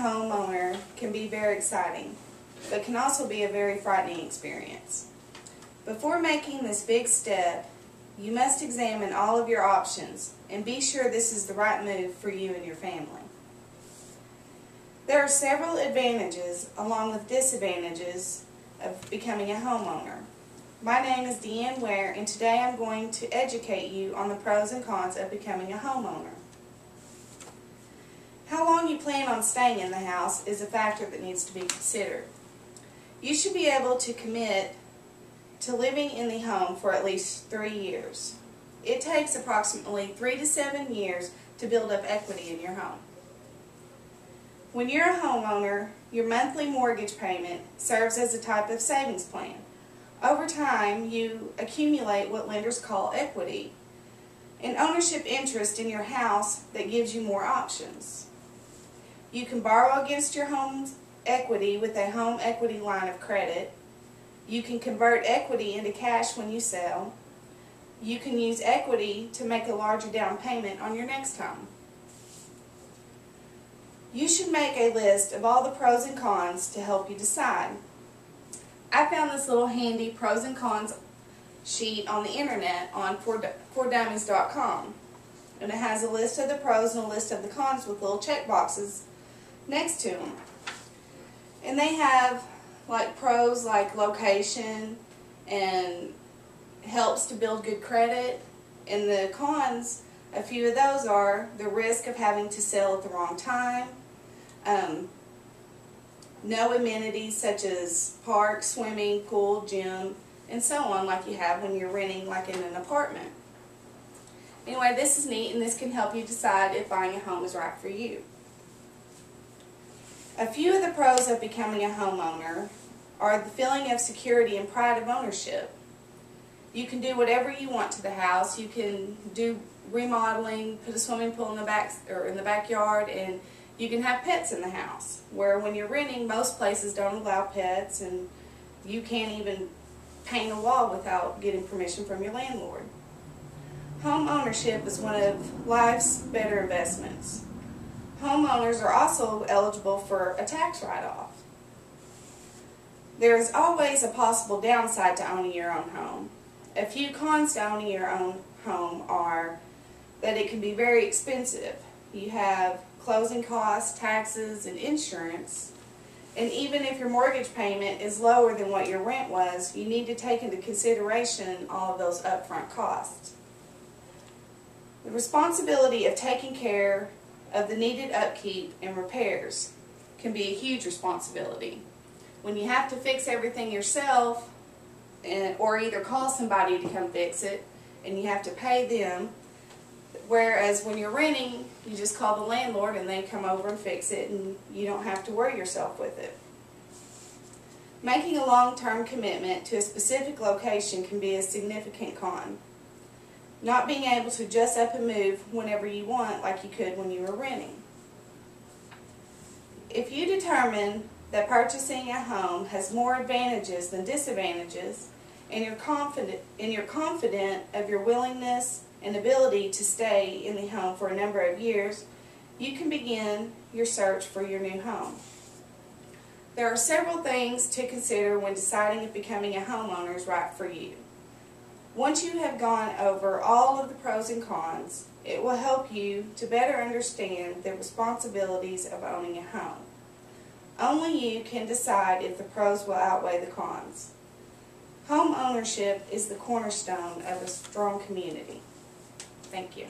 homeowner can be very exciting, but can also be a very frightening experience. Before making this big step, you must examine all of your options and be sure this is the right move for you and your family. There are several advantages along with disadvantages of becoming a homeowner. My name is Deanne Ware, and today I'm going to educate you on the pros and cons of becoming a homeowner. How long you plan on staying in the house is a factor that needs to be considered. You should be able to commit to living in the home for at least 3 years. It takes approximately 3 to 7 years to build up equity in your home. When you're a homeowner, your monthly mortgage payment serves as a type of savings plan. Over time, you accumulate what lenders call equity, an ownership interest in your house that gives you more options. You can borrow against your home's equity with a home equity line of credit. You can convert equity into cash when you sell. You can use equity to make a larger down payment on your next home. You should make a list of all the pros and cons to help you decide. I found this little handy pros and cons sheet on the internet on ForDummies.com, and it has a list of the pros and a list of the cons with little check boxes next to them. And they have like pros like location and helps to build good credit, and the cons, a few of those are the risk of having to sell at the wrong time, no amenities such as park, swimming, pool, gym, and so on like you have when you're renting like in an apartment. Anyway, this is neat, and this can help you decide if buying a home is right for you. A few of the pros of becoming a homeowner are the feeling of security and pride of ownership. You can do whatever you want to the house. You can do remodeling, put a swimming pool in the backyard, and you can have pets in the house. Where when you're renting, most places don't allow pets, and you can't even paint a wall without getting permission from your landlord. Home ownership is one of life's better investments. Homeowners are also eligible for a tax write-off. There is always a possible downside to owning your own home. A few cons to owning your own home are that it can be very expensive. You have closing costs, taxes, and insurance. And even if your mortgage payment is lower than what your rent was, you need to take into consideration all of those upfront costs. The responsibility of taking care of the needed upkeep and repairs can be a huge responsibility. When you have to fix everything yourself, or either call somebody to come fix it, and you have to pay them, whereas when you're renting, you just call the landlord and they come over and fix it, and you don't have to worry yourself with it. Making a long-term commitment to a specific location can be a significant con. Not being able to just up and move whenever you want like you could when you were renting. If you determine that purchasing a home has more advantages than disadvantages, and you're confident of your willingness and ability to stay in the home for a number of years, you can begin your search for your new home. There are several things to consider when deciding if becoming a homeowner is right for you. Once you have gone over all of the pros and cons, it will help you to better understand the responsibilities of owning a home. Only you can decide if the pros will outweigh the cons. Home ownership is the cornerstone of a strong community. Thank you.